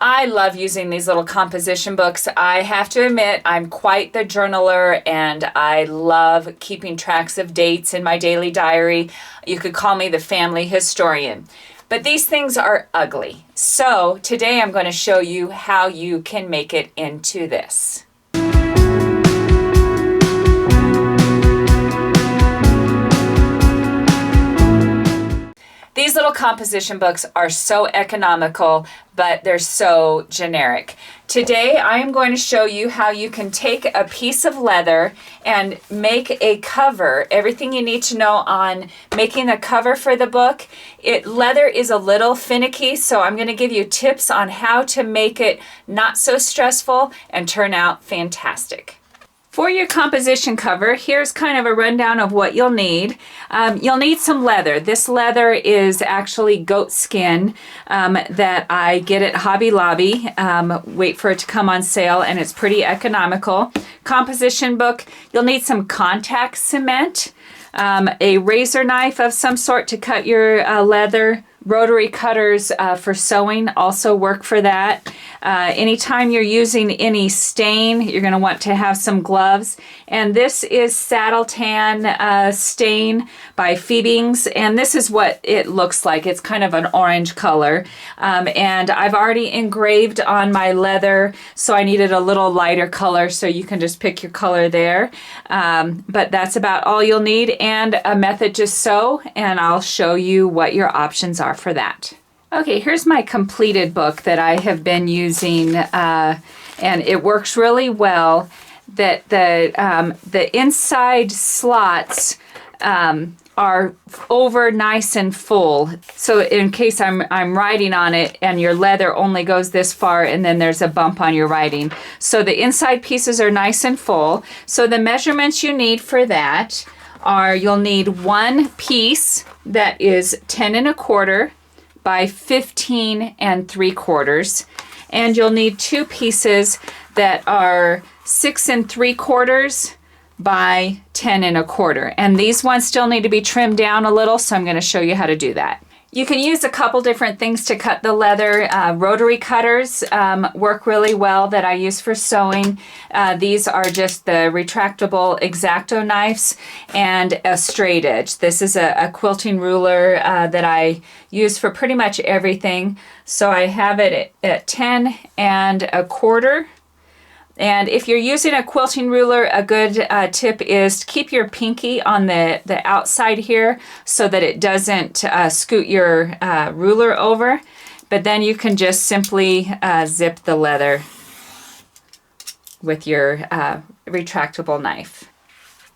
I love using these little composition books. I have to admit, I'm quite the journaler and I love keeping tracks of dates in my daily diary. You could call me the family historian. But these things are ugly. So today I'm going to show you how you can make it into this. These little composition books are so economical, but they're so generic. Today, I am going to show you how you can take a piece of leather and make a cover. Everything you need to know on making a cover for the book. Leather is a little finicky, so I'm going to give you tips on how to make it not so stressful and turn out fantastic. For your composition cover, here's kind of a rundown of what you'll need. You'll need some leather. This leather is actually goat skin that I get at Hobby Lobby. Wait for it to come on sale, and it's pretty economical. Composition book, you'll need some contact cement, a razor knife of some sort to cut your leather. Rotary cutters for sewing also work for that. Anytime you're using any stain, you're going to want to have some gloves. And this is Saddle Tan stain by Fiebings, and this is what it looks like. It's kind of an orange color. And I've already engraved on my leather, so I needed a little lighter color, so you can just pick your color there. But that's about all you'll need, and a method to sew, and I'll show you what your options are for that. Okay, here's my completed book that I have been using, and it works really well. That the inside slots are over nice and full. So in case I'm writing on it and your leather only goes this far and then there's a bump on your writing. So the inside pieces are nice and full. So the measurements you need for that are you'll need one piece that is 10 1/4 by 15 3/4, and you'll need two pieces that are 6 3/4 by 10 1/4, and these ones still need to be trimmed down a little, so I'm going to show you how to do that. You can use a couple different things to cut the leather. Rotary cutters work really well that I use for sewing. These are just the retractable X-Acto knives and a straight edge. This is a quilting ruler that I use for pretty much everything. So I have it at 10 1/4. And if you're using a quilting ruler, a good tip is to keep your pinky on the outside here so that it doesn't scoot your ruler over. But then you can just simply zip the leather with your retractable knife.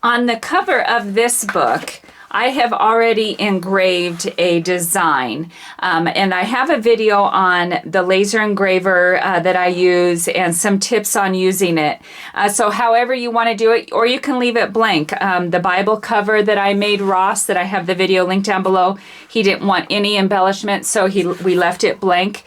On the cover of this book, I have already engraved a design, and I have a video on the laser engraver that I use and some tips on using it. So however you want to do it, or you can leave it blank. The Bible cover that I made Ross, that I have the video linked down below, he didn't want any embellishment, so we left it blank.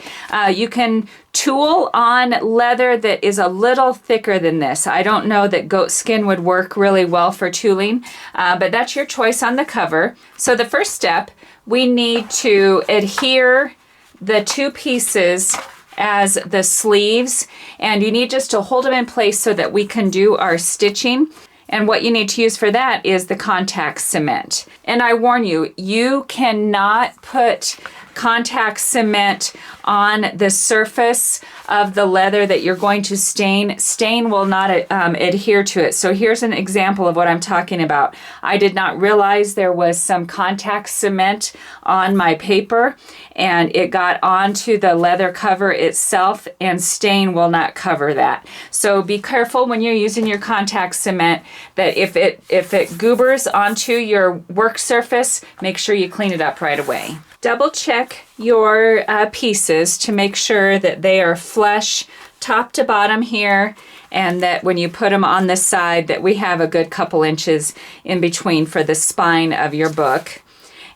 You can tool on leather that is a little thicker than this. I don't know that goat skin would work really well for tooling, but that's your choice on the cover. So the first step, we need to adhere the two pieces as the sleeves, and you need just to hold them in place so that we can do our stitching. And what you need to use for that is the contact cement. And I warn you, you cannot put contact cement on the surface of the leather that you're going to stain. Stain will not adhere to it. So here's an example of what I'm talking about. I did not realize there was some contact cement on my paper, and it got onto the leather cover itself, and stain will not cover that. So be careful when you're using your contact cement that if it goobers onto your work surface, make sure you clean it up right away. Double check your pieces to make sure that they are flush top to bottom here, and that when you put them on the side that we have a good couple inches in between for the spine of your book.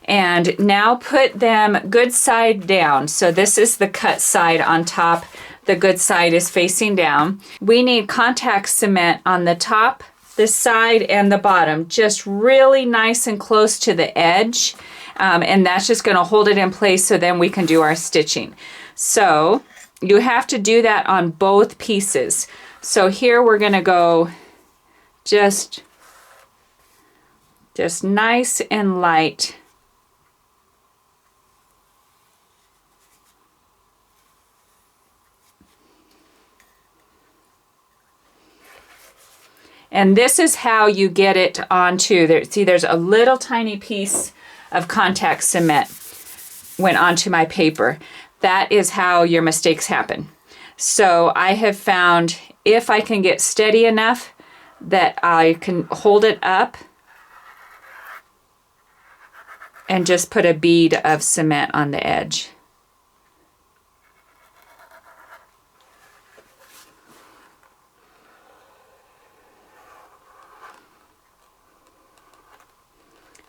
And now put them good side down. So this is the cut side on top. The good side is facing down. We need contact cement on the top, the side, and the bottom, just really nice and close to the edge. And that's just going to hold it in place so then we can do our stitching. So You have to do that on both pieces. So here we're going to go just nice and light. And this is how you get it onto there. See, there's a little tiny piece of contact cement went onto my paper. That is how your mistakes happen. So I have found if I can get steady enough that I can hold it up and just put a bead of cement on the edge.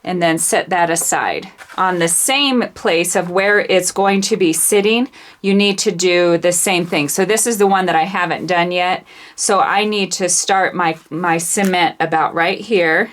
And then set that aside. On the same place of where it's going to be sitting, you need to do the same thing. So this is the one that I haven't done yet. So I need to start my cement about right here.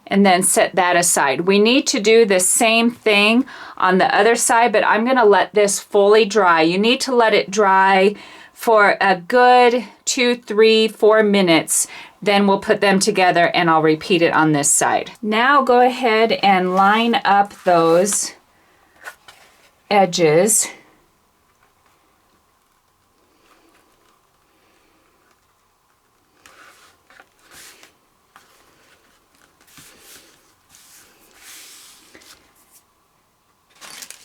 And then set that aside. We need to do the same thing on the other side, but I'm going to let this fully dry. You need to let it dry for a good 2, 3, 4 minutes. Then we'll put them together and I'll repeat it on this side. Now go ahead and line up those edges.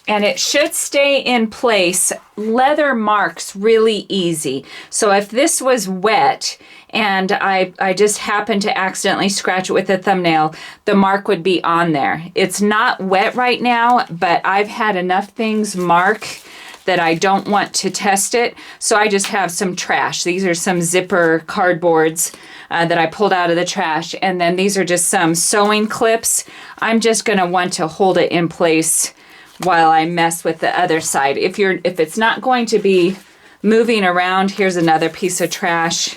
And it should stay in place. Leather marks really easy. So if this was wet and I just happened to accidentally scratch it with a thumbnail, the mark would be on there. It's not wet right now, but I've had enough things mark that I don't want to test it. So I just have some trash. These are some zipper cardboards that I pulled out of the trash. And then these are just some sewing clips. I'm just gonna want to hold it in place while I mess with the other side. If it's not going to be moving around, here's another piece of trash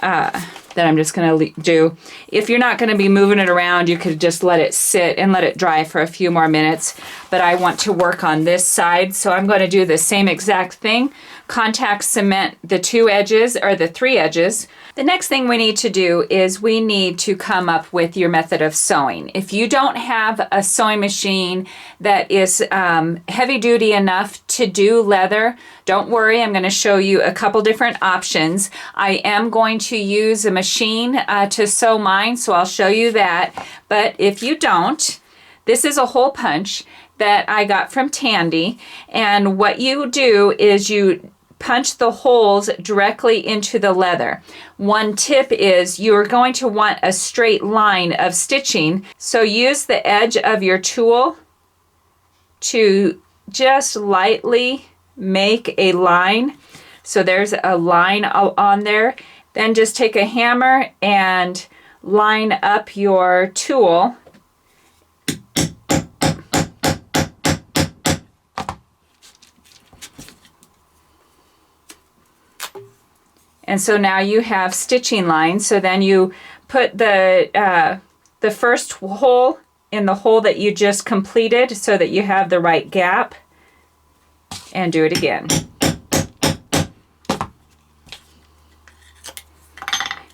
that I'm just gonna do. If you're not gonna be moving it around, you could just let it sit and let it dry for a few more minutes. But I want to work on this side, so I'm gonna do the same exact thing. Contact cement the 2 edges, or the 3 edges. The next thing we need to do is we need to come up with your method of sewing. If you don't have a sewing machine that is heavy duty enough to do leather, don't worry, I'm going to show you a couple different options. I am going to use a machine to sew mine, so I'll show you that. But if you don't, this is a hole punch that I got from Tandy, and what you do is you punch the holes directly into the leather. One tip is you're going to want a straight line of stitching, so use the edge of your tool to just lightly make a line. So there's a line on there. Then just take a hammer and line up your tool. And so now you have stitching lines. So then you put the first hole in the hole that you just completed so that you have the right gap, and do it again.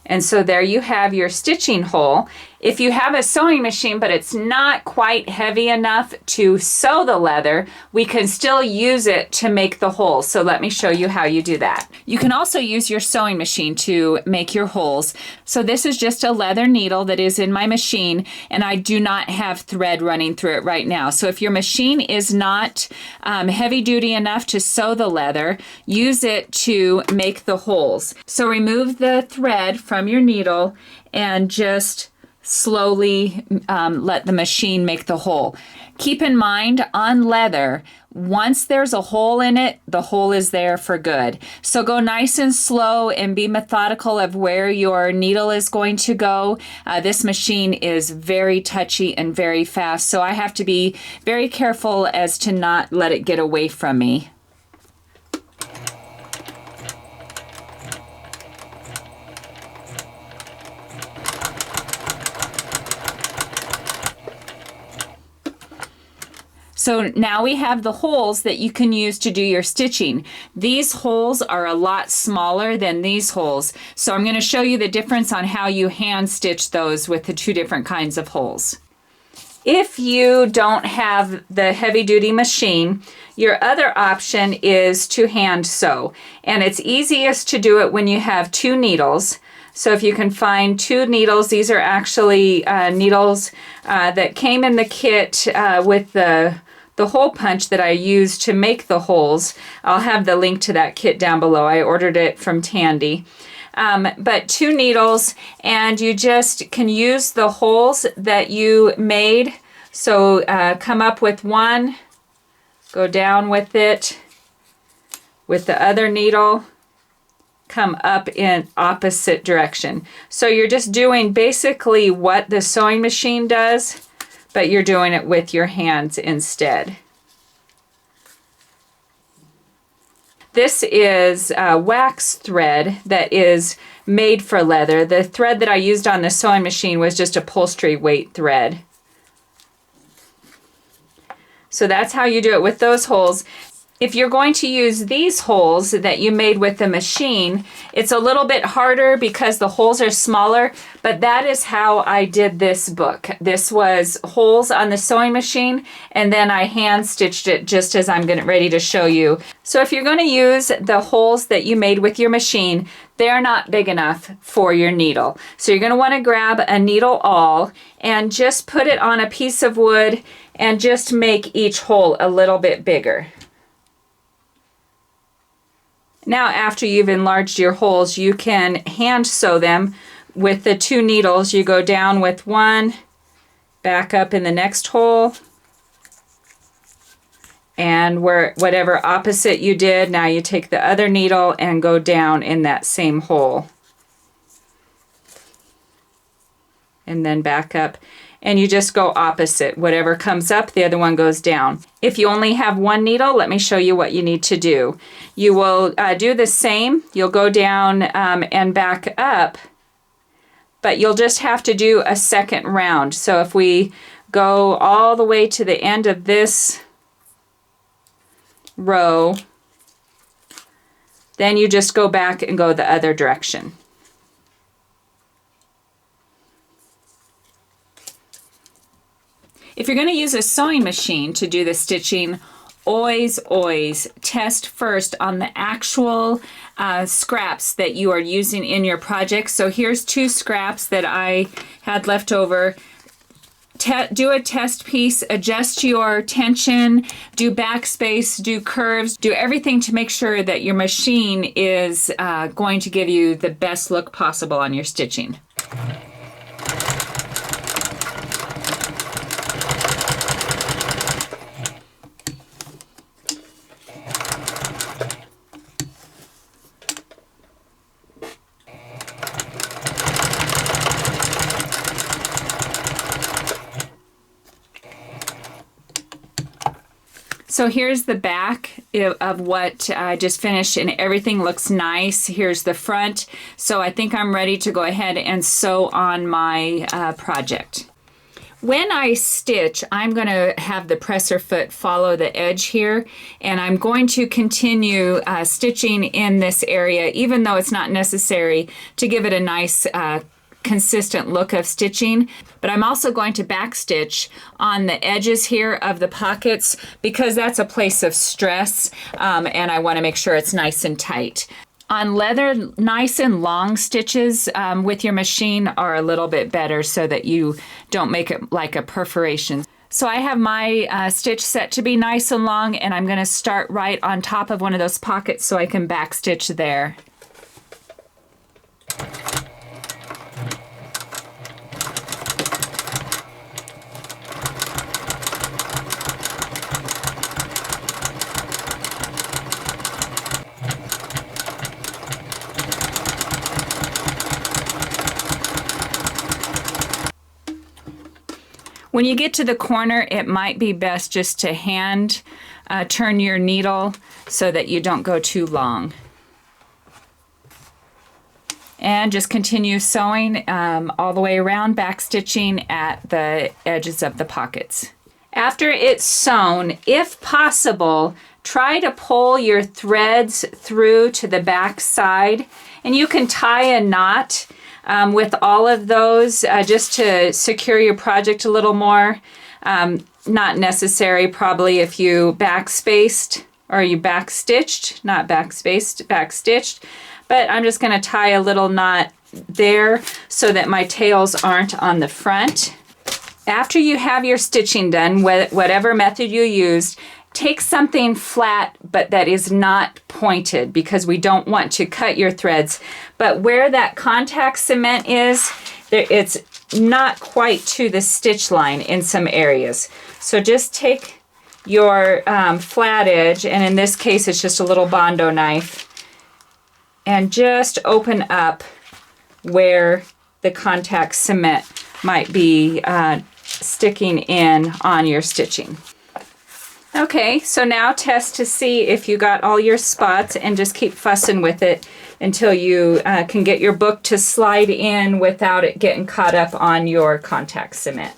And so there you have your stitching hole. If you have a sewing machine, but it's not quite heavy enough to sew the leather, we can still use it to make the holes. So let me show you how you do that. You can also use your sewing machine to make your holes. So this is just a leather needle that is in my machine, and I do not have thread running through it right now. So if your machine is not heavy duty enough to sew the leather, use it to make the holes. So remove the thread from your needle and just slowly let the machine make the hole. Keep in mind, on leather, once there's a hole in it, the hole is there for good. So go nice and slow and be methodical of where your needle is going to go. This machine is very touchy and very fast, so I have to be very careful as to not let it get away from me. So now we have the holes that you can use to do your stitching. These holes are a lot smaller than these holes. So I'm going to show you the difference on how you hand stitch those with the two different kinds of holes. If you don't have the heavy duty machine, your other option is to hand sew. And it's easiest to do it when you have two needles. So if you can find two needles, these are actually needles that came in the kit with the hole punch that I used to make the holes. I'll have the link to that kit down below. I ordered it from Tandy. But two needles, and you just can use the holes that you made. So come up with one, go down with it, with the other needle, come up in opposite direction. So you're just doing basically what the sewing machine does, but you're doing it with your hands instead. This is wax thread that is made for leather. The thread that I used on the sewing machine was just upholstery weight thread. So that's how you do it with those holes. If you're going to use these holes that you made with the machine, it's a little bit harder because the holes are smaller, but that is how I did this book. This was holes on the sewing machine, and then I hand stitched it just as I'm ready to show you. So if you're going to use the holes that you made with your machine, they're not big enough for your needle. So you're going to want to grab a needle awl and just put it on a piece of wood and just make each hole a little bit bigger. Now, after you've enlarged your holes, you can hand sew them with the two needles. You go down with one, back up in the next hole, and whatever opposite you did, now you take the other needle and go down in that same hole. And then back up. And you just go opposite. Whatever comes up, the other one goes down. If you only have one needle, let me show you what you need to do. You will do the same. You'll go down and back up, but you'll just have to do a second round. So if we go all the way to the end of this row, then you just go back and go the other direction. If you're going to use a sewing machine to do the stitching, always test first on the actual scraps that you are using in your project. So here's two scraps that I had left over. Do a test piece, adjust your tension, do backspace, do curves, do everything to make sure that your machine is going to give you the best look possible on your stitching. So here's the back of what I just finished, and everything looks nice. Here's the front. So I think I'm ready to go ahead and sew on my project. When I stitch, I'm going to have the presser foot follow the edge here, and I'm going to continue stitching in this area, even though it's not necessary, to give it a nice consistent look of stitching. But I'm also going to backstitch on the edges here of the pockets because that's a place of stress, and I want to make sure it's nice and tight. On leather, nice and long stitches with your machine are a little bit better so that you don't make it like a perforation. So I have my stitch set to be nice and long, and I'm going to start right on top of one of those pockets so I can backstitch there. When you get to the corner, it might be best just to hand turn your needle so that you don't go too long. And just continue sewing all the way around, back stitching at the edges of the pockets. After it's sewn, if possible, try to pull your threads through to the back side, and you can tie a knot with all of those just to secure your project a little more. Not necessary probably if you backspaced or you backstitched, not backspaced, backstitched, but I'm just going to tie a little knot there so that my tails aren't on the front. After you have your stitching done, whatever method you used, take something flat but that is not pointed, because we don't want to cut your threads. But where that contact cement is, it's not quite to the stitch line in some areas. So just take your flat edge, and in this case it's just a little Bondo knife, and just open up where the contact cement might be sticking in on your stitching. Okay, so now test to see if you got all your spots, and just keep fussing with it until you can get your book to slide in without it getting caught up on your contact cement.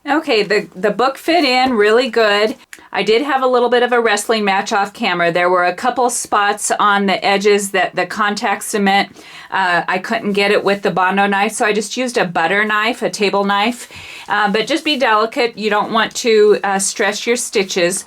Okay, the book fit in really good. I did have a little bit of a wrestling match off camera. There were a couple spots on the edges that the contact cement, I couldn't get it with the Bondo knife, so I just used a butter knife, a table knife. But just be delicate. You don't want to stress your stitches.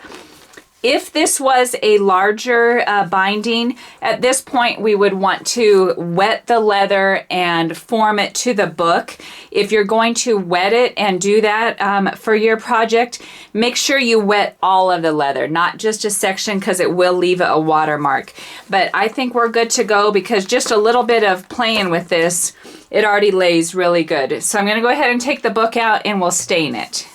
If this was a larger binding, at this point we would want to wet the leather and form it to the book. If you're going to wet it and do that for your project, make sure you wet all of the leather, not just a section, because it will leave a watermark. But I think we're good to go, because just a little bit of playing with this, it already lays really good. So I'm going to go ahead and take the book out and we'll stain it.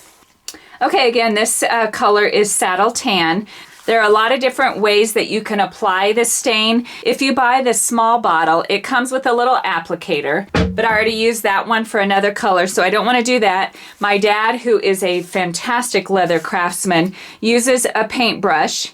Okay, again, this color is Saddle Tan. There are a lot of different ways that you can apply the stain. If you buy the small bottle, it comes with a little applicator, but I already used that one for another color, so I don't want to do that. My dad, who is a fantastic leather craftsman, uses a paintbrush,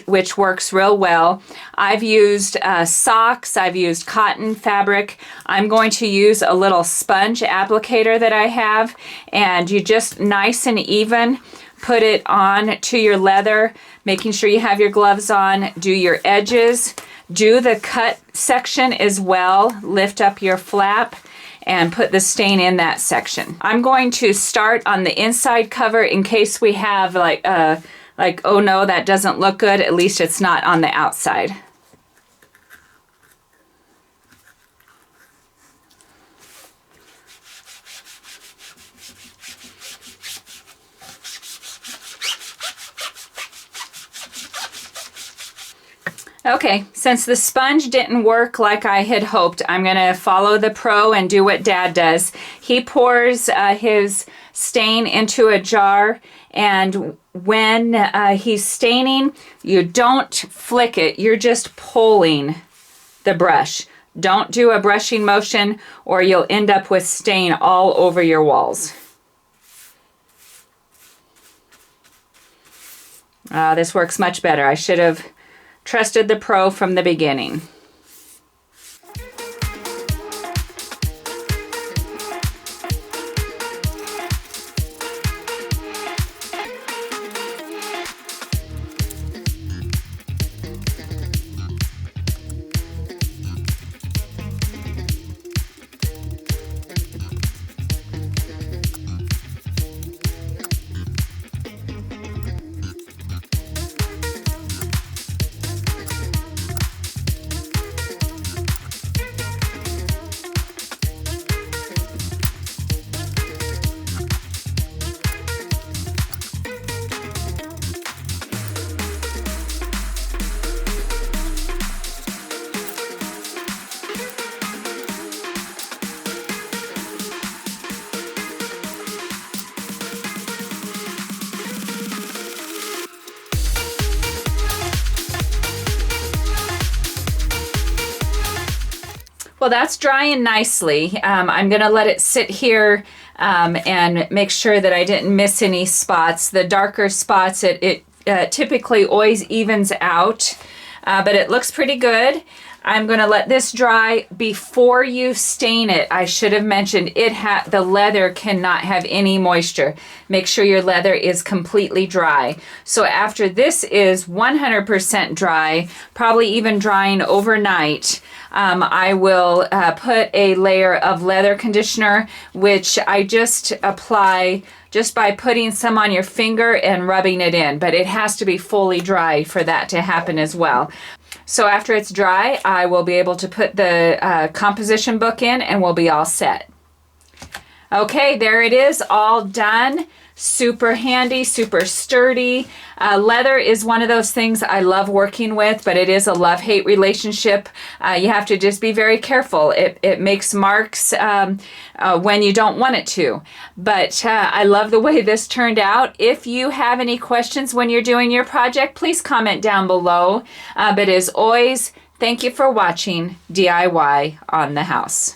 which works real well. I've used socks, I've used cotton fabric. I'm going to use a little sponge applicator that I have, and you just nice and even put it on to your leather, making sure you have your gloves on. Do your edges, do the cut section as well, lift up your flap and put the stain in that section. I'm going to start on the inside cover in case we have like, oh no, that doesn't look good, at least it's not on the outside. Okay, since the sponge didn't work like I had hoped, I'm going to follow the pro and do what Dad does. He pours his stain into a jar, and when he's staining, you don't flick it, you're just pulling the brush. Don't do a brushing motion or you'll end up with stain all over your walls. This works much better. I should have trusted the pro from the beginning. Well, that's drying nicely. I'm going to let it sit here and make sure that I didn't miss any spots. The darker spots, it typically always evens out, but it looks pretty good. I'm going to let this dry before you stain it. I should have mentioned the leather cannot have any moisture. Make sure your leather is completely dry. So after this is 100% dry, probably even drying overnight, I will put a layer of leather conditioner, which I just apply just by putting some on your finger and rubbing it in, but it has to be fully dry for that to happen as well. So after it's dry, I will be able to put the composition book in and we'll be all set. Okay, there it is, all done. Super handy, super sturdy. Leather is one of those things I love working with, but it is a love-hate relationship. You have to just be very careful. It makes marks when you don't want it to. But I love the way this turned out. If you have any questions when you're doing your project, please comment down below. But as always, thank you for watching DIY on the House.